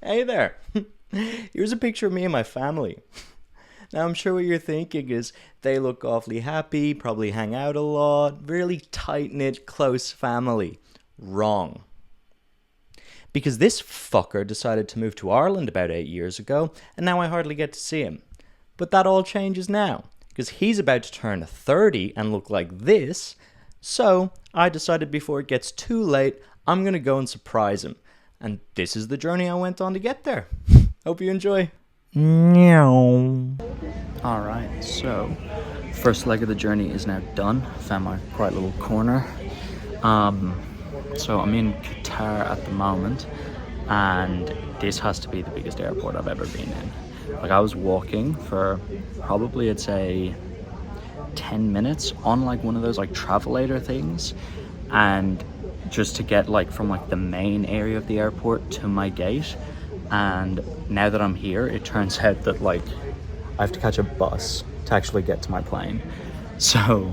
Hey there. Here's a picture of me and my family. Now, I'm sure what you're thinking is they look awfully happy, probably hang out a lot, really tight-knit, close family. Wrong. Because this fucker decided to move to Ireland about 8 years ago, and now I hardly get to see him. But that all changes now, because he's about to turn 30 and look like this, so I decided before it gets too late, I'm going to go and surprise him. And this is the journey I went on to get there. Hope you enjoy. Meow. Alright, so first leg of the journey is now done. Found my quiet little corner. So I'm in Qatar at the moment, and this has to be the biggest airport I've ever been in. Like, I was walking for probably, I'd say, 10 minutes on like one of those like travelator things, and just to get like from like the main area of the airport to my gate. And now that I'm here, it turns out that like I have to catch a bus to actually get to my plane, so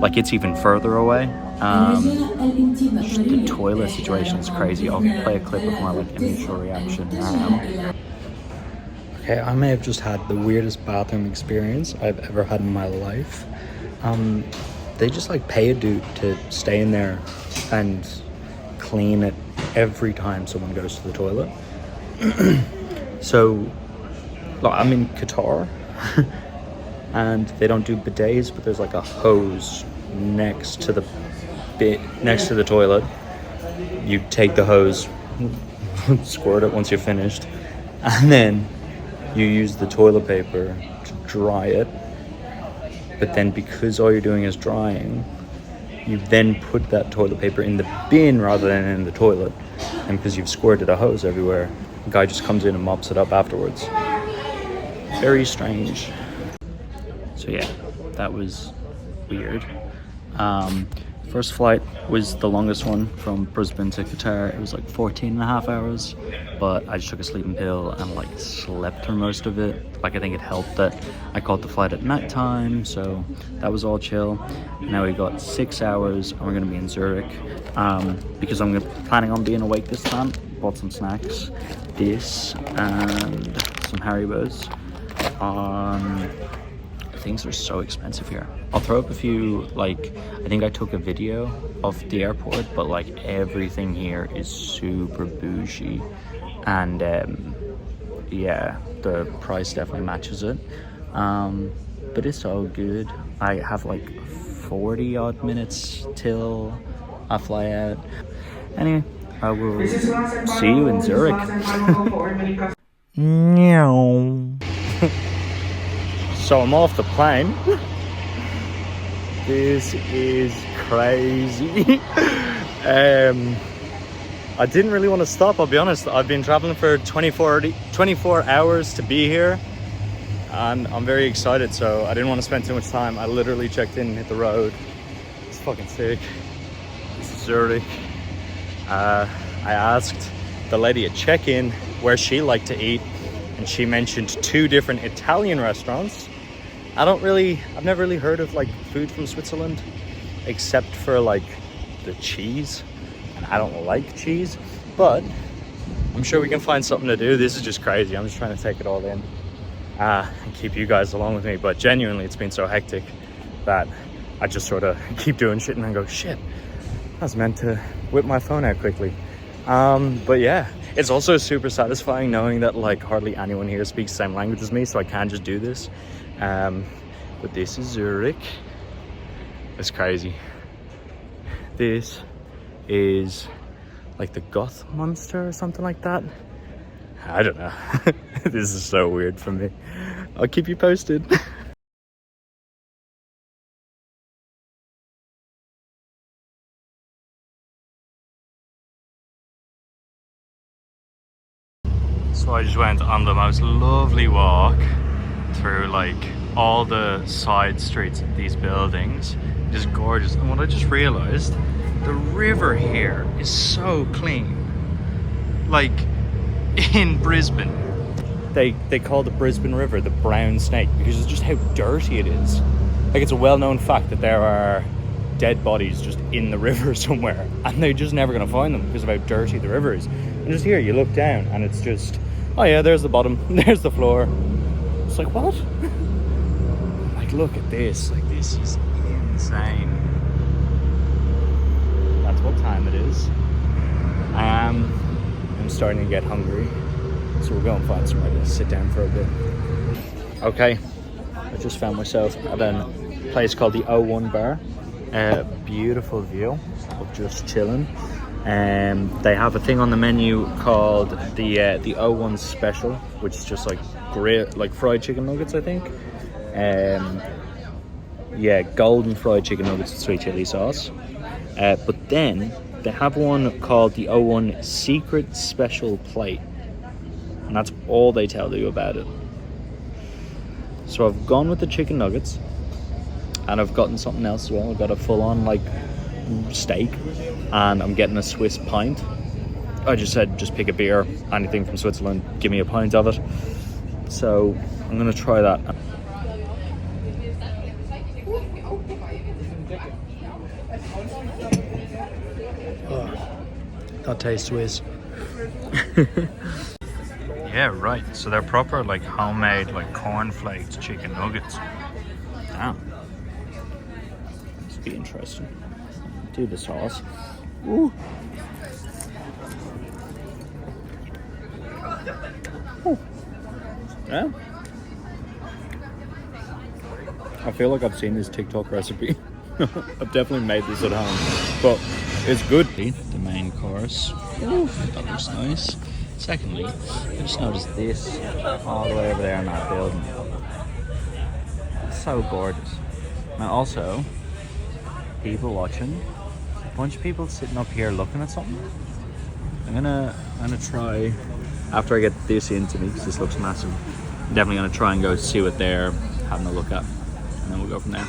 like it's even further away. The toilet situation is crazy. I'll play a clip of my like initial reaction now. Okay, I may have just had the weirdest bathroom experience I've ever had in my life. They just like pay a dude to stay in there and clean it every time someone goes to the toilet. So, like, I'm in Qatar and they don't do bidets, but there's like a hose next to the toilet. You take the hose, squirt it once you're finished, and then you use the toilet paper to dry it. But then because all you're doing is drying, you then put that toilet paper in the bin rather than in the toilet. And because you've squirted a hose everywhere, the guy just comes in and mops it up afterwards. Very strange. So yeah, that was weird. First flight was the longest one from Brisbane to Qatar. It was like 14 and a half hours, but I just took a sleeping pill and like slept through most of it. Like, I think it helped that I caught the flight at night time, so that was all chill. Now we got 6 hours and we're gonna be in Zurich, because I'm planning on being awake this time. Bought some snacks, this and some Haribos. Things are so expensive here. I'll throw up a few, like, I think I took a video of the airport, but like everything here is super bougie, and yeah, the price definitely matches it. But it's all good. I have like 40 odd minutes till I fly out. Anyway, I will see you in Zurich. Meow. So I'm off the plane. This is crazy. I didn't really want to stop, I'll be honest. I've been traveling for 24 hours to be here, and I'm very excited, so I didn't want to spend too much time. I literally checked in and hit the road. It's fucking sick. This is Zurich. I asked the lady at check-in where she liked to eat, and she mentioned 2 different Italian restaurants. I've never really heard of like food from Switzerland, except for like the cheese, and I don't like cheese, but I'm sure we can find something to do. This is just crazy. I'm just trying to take it all in and keep you guys along with me, but genuinely it's been so hectic that I just sort of keep doing shit and then go, shit, I was meant to whip my phone out quickly. But yeah, it's also super satisfying knowing that like hardly anyone here speaks the same language as me, so I can just do this. But this is Zurich. It's crazy. This is like the Goth Monster or something like that. I don't know. This is so weird for me. I'll keep you posted. So I just went on the most lovely walk through like all the side streets of these buildings. Just gorgeous. And what I just realized, the river here is so clean. Like in Brisbane, they call the Brisbane River the brown snake because of just how dirty it is. Like, it's a well-known fact that there are dead bodies just in the river somewhere, and they're just never going to find them because of how dirty the river is. And just here, you look down and it's just Oh yeah, there's the bottom. There's the floor. It's like, what? Like, look at this. Like, this is insane. That's what time it is. I'm starting to get hungry. So we're going to find somewhere to sit down for a bit. Okay. I just found myself at a place called the O1 Bar. Beautiful view of just chilling. They have a thing on the menu called the O1 Special, which is just like great, like fried chicken nuggets, I think. Yeah, golden fried chicken nuggets with sweet chili sauce. But then they have one called the O1 Secret Special Plate, and that's all they tell you about it. So I've gone with the chicken nuggets, and I've gotten something else as well. I've got a full-on like steak, and I'm getting a Swiss pint. I just said just pick a beer, anything from Switzerland, give me a pint of it. So I'm gonna try that. Oh, that tastes Swiss. Yeah, right. So they're proper like homemade like cornflaked chicken nuggets. Damn. This would be interesting. Do the sauce. Ooh. Ooh. Yeah. I feel like I've seen this TikTok recipe. I've definitely made this at home, but it's good. The main course. Ooh, that looks nice. Secondly, I just noticed this all the way over there in that building. It's so gorgeous. And also, people watching. A bunch of people sitting up here looking at something. I'm gonna try, after I get this into me, because this looks massive, I'm definitely gonna try and go see what they're having a look at, and then we'll go from there.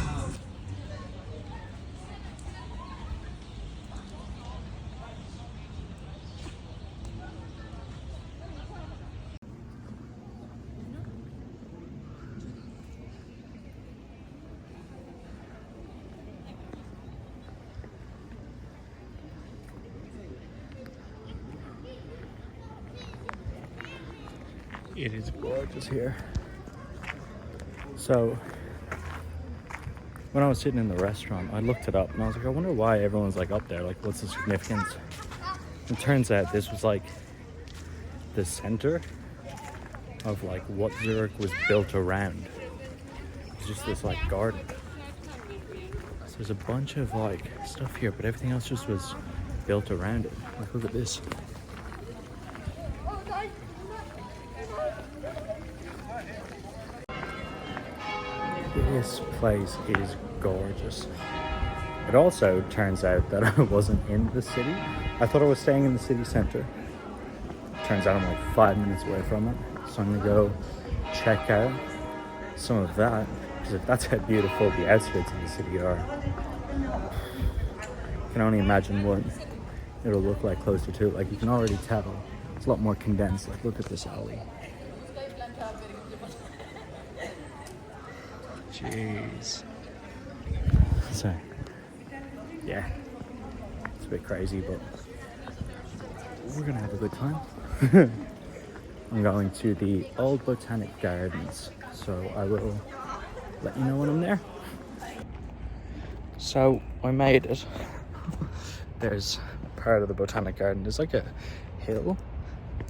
It is gorgeous here. So, when I was sitting in the restaurant, I looked it up and I was like, I wonder why everyone's like up there, like what's the significance? It turns out this was like the center of like what Zurich was built around. It's just this like garden. So there's a bunch of like stuff here, but everything else just was built around it. Like, look at this. This place is gorgeous. It also turns out that I wasn't in the city. I thought I was staying in the city center. Turns out I'm like 5 minutes away from it. So I'm gonna go check out some of that, because if that's how beautiful the outskirts of the city are, I can only imagine what it'll look like closer to it. Like, you can already tell it's a lot more condensed. Like, look at this alley. Jeez. So, yeah, it's a bit crazy, but we're gonna have a good time. I'm going to the Old Botanic Gardens, so I will let you know when I'm there. So, I made it. There's part of the Botanic Garden. There's like a hill,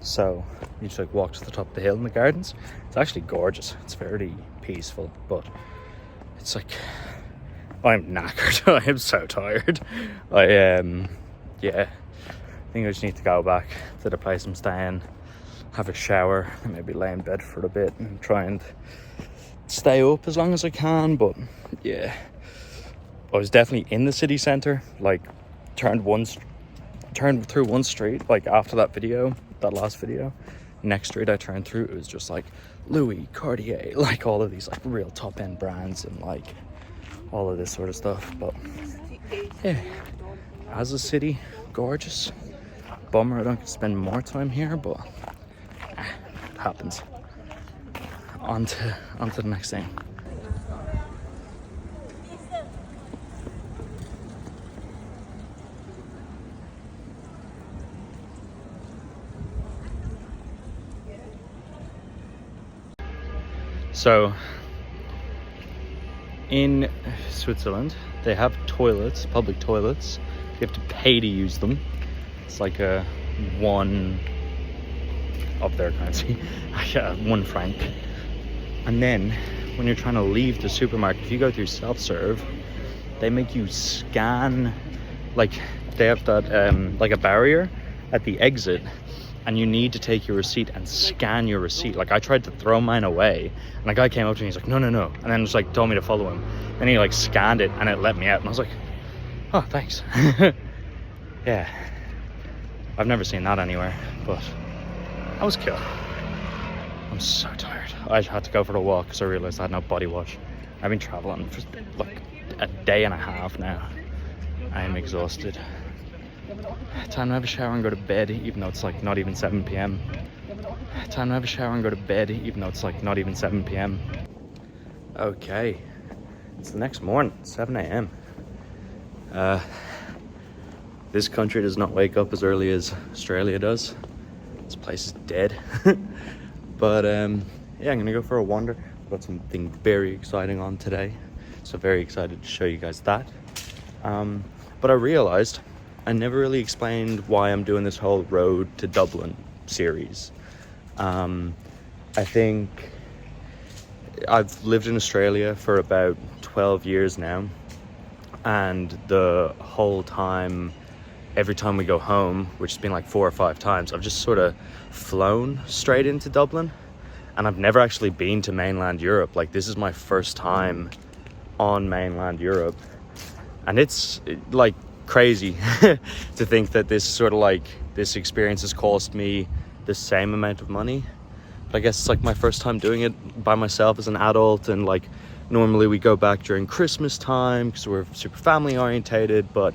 so you just like walk to the top of the hill in the gardens. It's actually gorgeous. It's very peaceful, but it's like, I'm knackered. I am so tired. Yeah, I think I just need to go back to the place I'm staying, have a shower, and maybe lay in bed for a bit and try and stay up as long as I can. But yeah, I was definitely in the city centre, like turned through one street, like after that last video. Next street I turned through, it was just like Louis, Cartier, like all of these like real top end brands and like all of this sort of stuff. But yeah, as a city, gorgeous. Bummer I don't get to spend more time here, but it happens. On to the next thing. So in Switzerland, they have toilets, public toilets. You have to pay to use them. It's like a one of their currency, 1 franc. And then when you're trying to leave the supermarket, if you go through self-serve, they make you scan, like they have that like a barrier at the exit, and you need to take your receipt and scan your receipt. Like I tried to throw mine away, and a guy came up to me, he's like, no, and then just like told me to follow him. Then he like scanned it and it let me out, and I was like, oh, thanks. Yeah, I've never seen that anywhere, but that was cool. I'm so tired. I had to go for a walk because I realized I had no body wash. I've been traveling for like a day and a half now. I am exhausted. Time to have a shower and go to bed, even though it's like not even 7 p.m. Time to have a shower and go to bed, even though it's like not even 7 p.m. Okay, it's the next morning, 7 a.m. This country does not wake up as early as Australia does. This place is dead. But yeah, I'm gonna go for a wander. I've got something very exciting on today, so very excited to show you guys that. But I realized I never really explained why I'm doing this whole road to Dublin series. I think I've lived in Australia for about 12 years now, and the whole time, every time we go home, which has been like 4 or 5 times, I've just sort of flown straight into Dublin, and I've never actually been to mainland Europe. Like this is my first time on mainland Europe, and it's like crazy to think that this experience has cost me the same amount of money. But I guess it's like my first time doing it by myself as an adult, and like normally we go back during Christmas time because we're super family orientated, but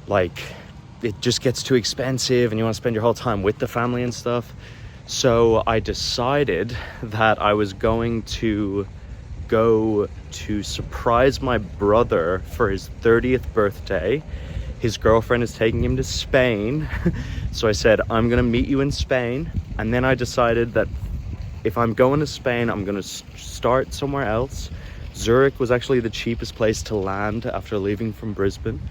like it just gets too expensive and you want to spend your whole time with the family and stuff. So I decided that I was going to go to surprise my brother for his 30th birthday. His girlfriend is taking him to Spain. So I said, I'm gonna meet you in Spain. And then I decided that if I'm going to Spain, I'm gonna start somewhere else. Zurich was actually the cheapest place to land after leaving from Brisbane.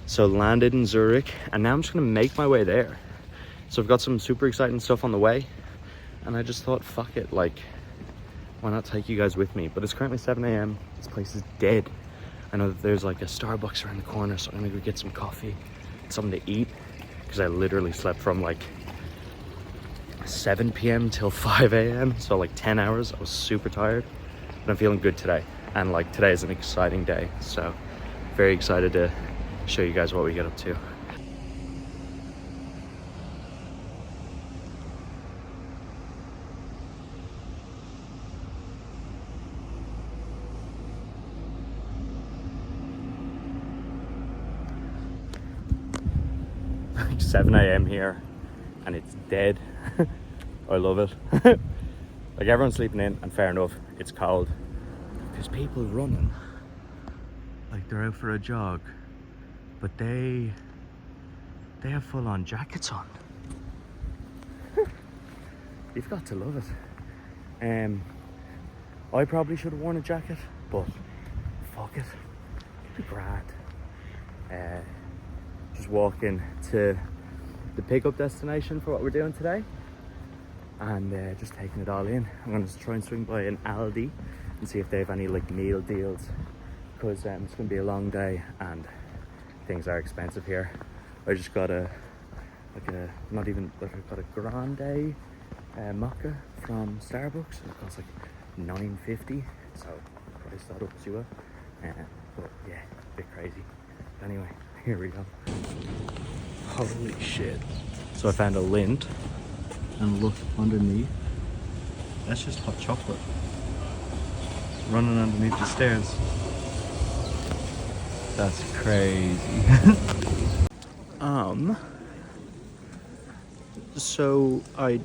So landed in Zurich, and now I'm just gonna make my way there. So I've got some super exciting stuff on the way, and I just thought, fuck it, like, why not take you guys with me? But it's currently 7 a.m. This place is dead. I know that there's like a Starbucks around the corner, so I'm gonna go get some coffee, something to eat, because I literally slept from like 7 p.m. till 5 a.m. So like 10 hours. I was super tired, but I'm feeling good today. And like today is an exciting day. So very excited to show you guys what we get up to. Like 7 a.m. here and it's dead. I love it. Like everyone's sleeping in, and fair enough, it's cold. There's people running like they're out for a jog, but they have full-on jackets on. You've got to love it. I probably should have worn a jacket, but fuck it, it'd be grand. Just walking to the pickup destination for what we're doing today, and just taking it all in. I'm gonna try and swing by an Aldi and see if they have any like meal deals, because it's gonna be a long day and things are expensive here. I just got I got a grande mocha from Starbucks, and it costs like $9.50, so price that up to it. But yeah, a bit crazy. But anyway, here we go. Holy shit. So I found a lint, and look underneath, that's just hot chocolate running underneath the stairs. That's crazy. So I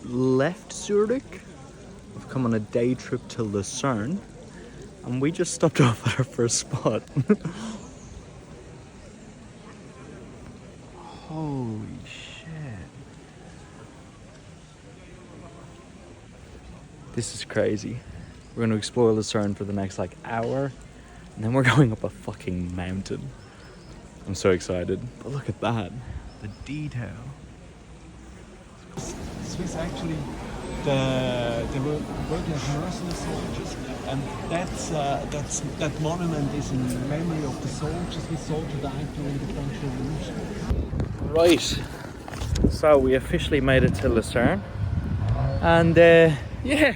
left Zurich. I've come on a day trip to Lucerne, and we just stopped off at our first spot. Holy shit. This is crazy. We're going to explore Lucerne for the next like hour, and then we're going up a fucking mountain. I'm so excited. But look at that. The detail. Swiss actually the working as mercenary soldiers, and that monument is in memory of the soldiers who died during the French Revolution. Right. So we officially made it to Lucerne, and yeah,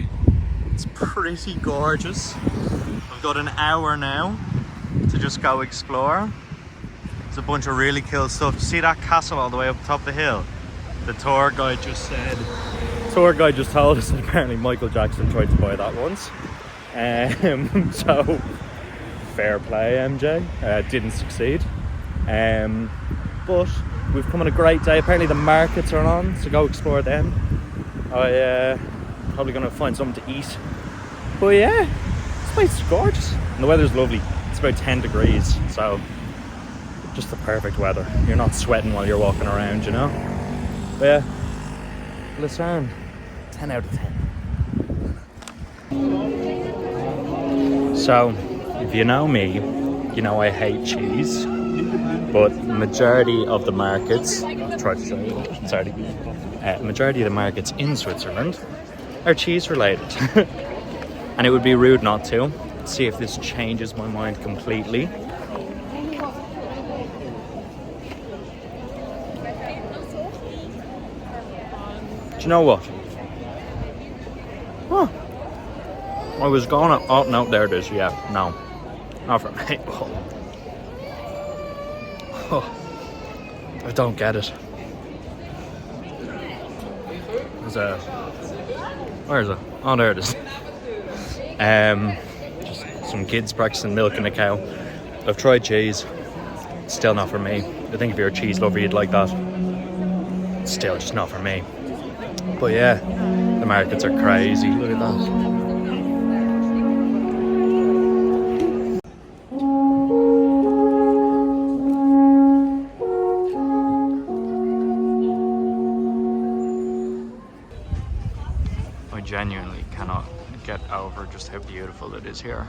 it's pretty gorgeous. We've got an hour now to just go explore. There's a bunch of really cool stuff. See that castle all the way up top of the hill? The tour guide just told us that apparently Michael Jackson tried to buy that once. So fair play, MJ. Didn't succeed. But we've come on a great day. Apparently the markets are on, so go explore them. Probably gonna find something to eat. But yeah, this place is gorgeous. And the weather's lovely. It's about 10 degrees, so just the perfect weather. You're not sweating while you're walking around, you know? But yeah, Lucerne, 10 out of 10. So, if you know me, you know I hate cheese. But majority of the markets, I'll try to show you, sorry. Majority of the markets in Switzerland are cheese related. And it would be rude not to. Let's see if this changes my mind completely. Do you know what? Huh. I was going to... Oh, no, there it is. Yeah, no. Not for me. Oh. I don't get it. There's a... Where is it? Oh, there it is. Just some kids practicing milking a cow. I've tried cheese. Still not for me. I think if you're a cheese lover, you'd like that. Still just not for me. But yeah, the markets are crazy. Look at that. I genuinely cannot get over just how beautiful it is here.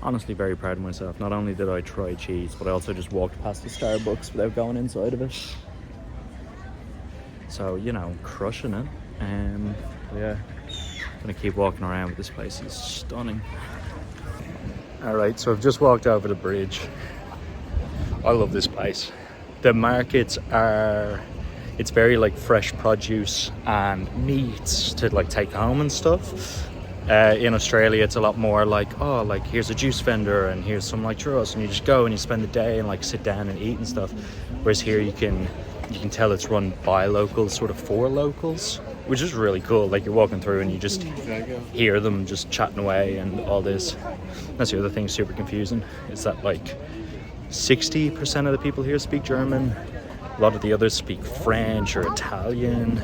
Honestly, very proud of myself. Not only did I try cheese, but I also just walked past the Starbucks without going inside of it. So, you know, crushing it. Yeah, gonna keep walking around, but this place is stunning. Alright, so I've just walked over the bridge. I love this place. The markets are... It's very like fresh produce and meats to like take home and stuff. In Australia, it's a lot more like, oh, like here's a juice vendor and here's some like churros, and you just go and you spend the day and like sit down and eat and stuff. Whereas here you can tell it's run by locals, sort of for locals, which is really cool. Like you're walking through and you just hear them just chatting away and all this. That's the other thing super confusing, is that like 60% of the people here speak German. A lot of the others speak French or Italian.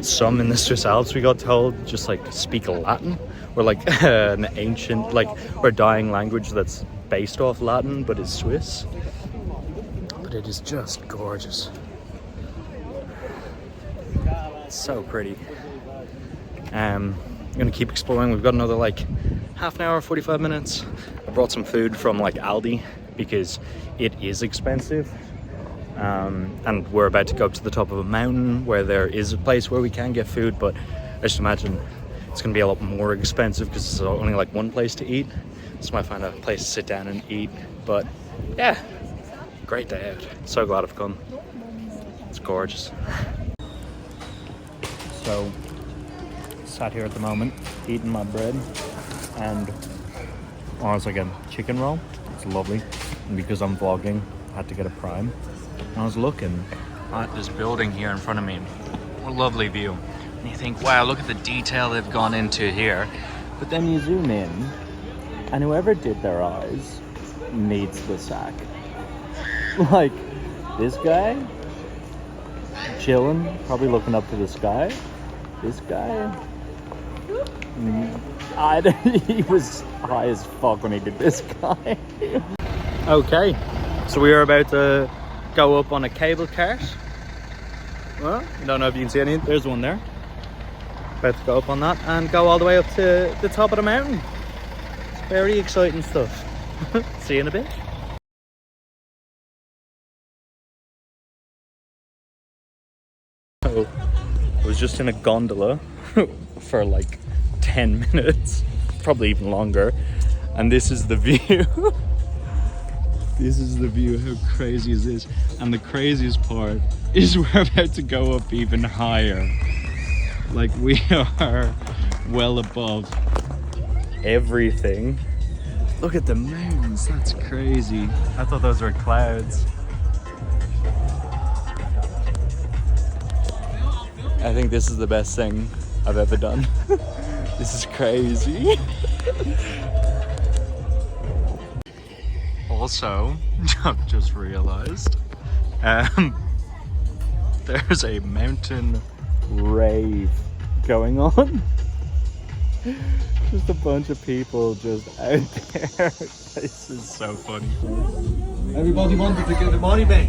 Some in the Swiss Alps, we got told, just like speak Latin, or like an ancient, like, or dying language that's based off Latin but is Swiss. But it is just gorgeous. It's so pretty. I'm gonna keep exploring. We've got another like half an hour, 45 minutes. I brought some food from like Aldi because it is expensive. And we're about to go up to the top of a mountain where there is a place where we can get food, but I just imagine it's going to be a lot more expensive because there's only like one place to eat. So I might find a place to sit down and eat. But yeah, great day out. So glad I've come. It's gorgeous. So, sat here at the moment, eating my bread, and it's like a chicken roll. It's lovely. And because I'm vlogging, I had to get a prime. And I was looking at this building here in front of me. What a lovely view. And you think, wow, look at the detail they've gone into here. But then you zoom in, and whoever did their eyes needs the sack. Like, this guy, chilling, probably looking up to the sky. This guy, he was high as fuck when he did this guy. Okay, so we are about to go up on a cable cart. Well, I don't know if you can see any. There's one there. About to go up on that and go all the way up to the top of the mountain. It's very exciting stuff. See you in a bit. So, I was just in a gondola for like 10 minutes, probably even longer, and this is the view. This is the view. How crazy is this? And the craziest part is we're about to go up even higher. Like, we are well above everything. Look at the mountains, that's crazy. I thought those were clouds. I think this is the best thing I've ever done. This is crazy. Also, I've just realized there's a mountain rave going on. Just a bunch of people just out there. This is so funny. Everybody wanted to get the money back.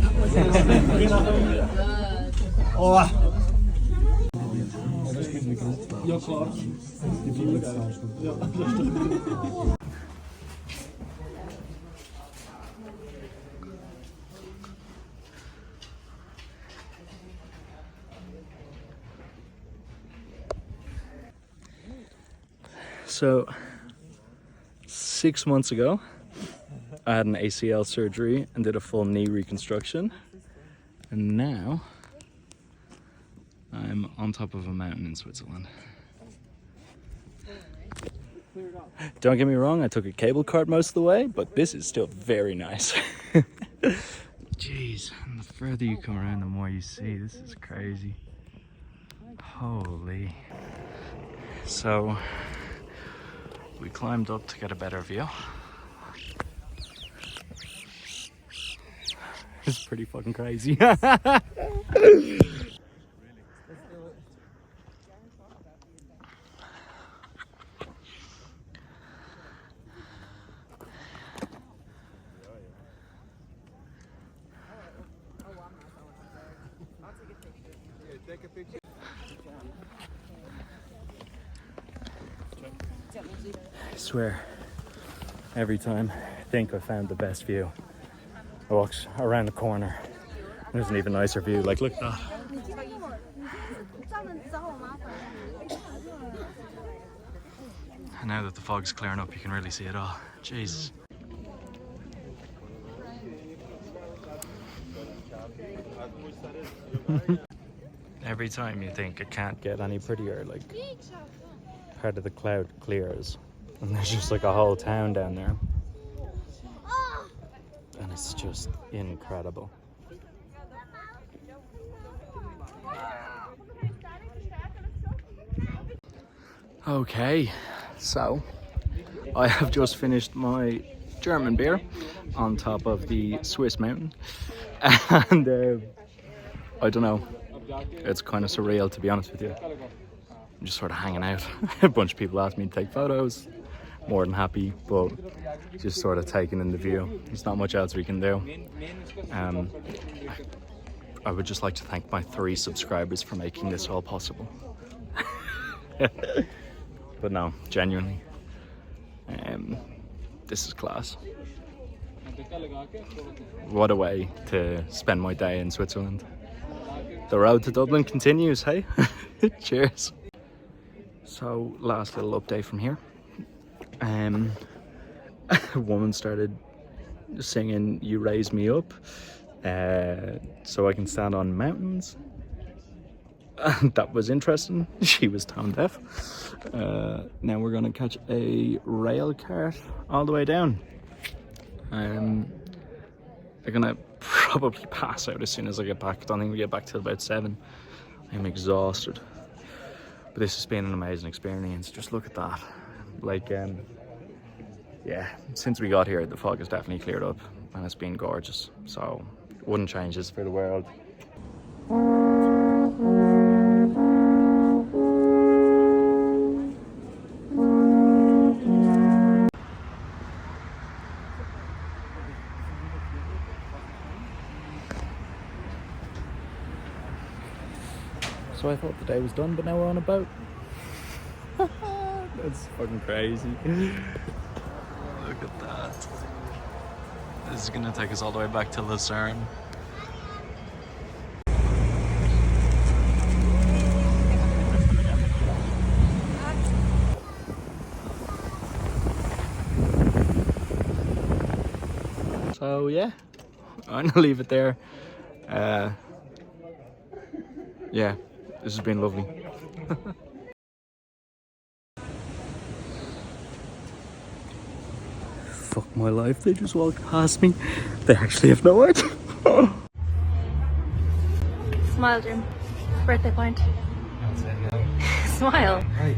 Oh. Ja, klar. So, 6 months ago, I had an ACL surgery and did a full knee reconstruction. And now, I'm on top of a mountain in Switzerland. Don't get me wrong, I took a cable cart most of the way, but this is still very nice. Jeez, and the further you come around, the more you see. This is crazy. Holy. So, we climbed up to get a better view. It's pretty fucking crazy. I swear, every time I think I found the best view, I walk around the corner. There's an even nicer view. Like, look at that. And now that the fog's clearing up, you can really see it all. Jesus. Every time you think it can't get any prettier, like, part of the cloud clears and there's just like a whole town down there, and it's just incredible. Okay, so I have just finished my German beer on top of the Swiss mountain, and I don't know, it's kind of surreal, to be honest with you. I'm just sort of hanging out. A bunch of people asked me to take photos. More than happy, but just sort of taking in the view. There's not much else we can do. I would just like to thank my 3 subscribers for making this all possible. But no, genuinely, this is class. What a way to spend my day in Switzerland. The road to Dublin continues, hey? Cheers. So, last little update from here. A woman started singing "You Raise Me Up" so I can stand on mountains. That was interesting. She was tone deaf. Now we're gonna catch a rail cart all the way down. I'm gonna probably pass out as soon as I get back. I don't think we get back till about 7. I'm exhausted. But this has been an amazing experience. Just look at that. Like, yeah, since we got here, the fog has definitely cleared up and it's been gorgeous. So, wouldn't change this for the world. So I thought the day was done, but now we're on a boat. That's fucking crazy. Look at that. This is gonna take us all the way back to Lucerne. So yeah, I'm gonna leave it there. Yeah, this has been lovely. Fuck my life, they just walked past me. They actually have no idea. Smile, Jim. Birthday point. Smile. Right.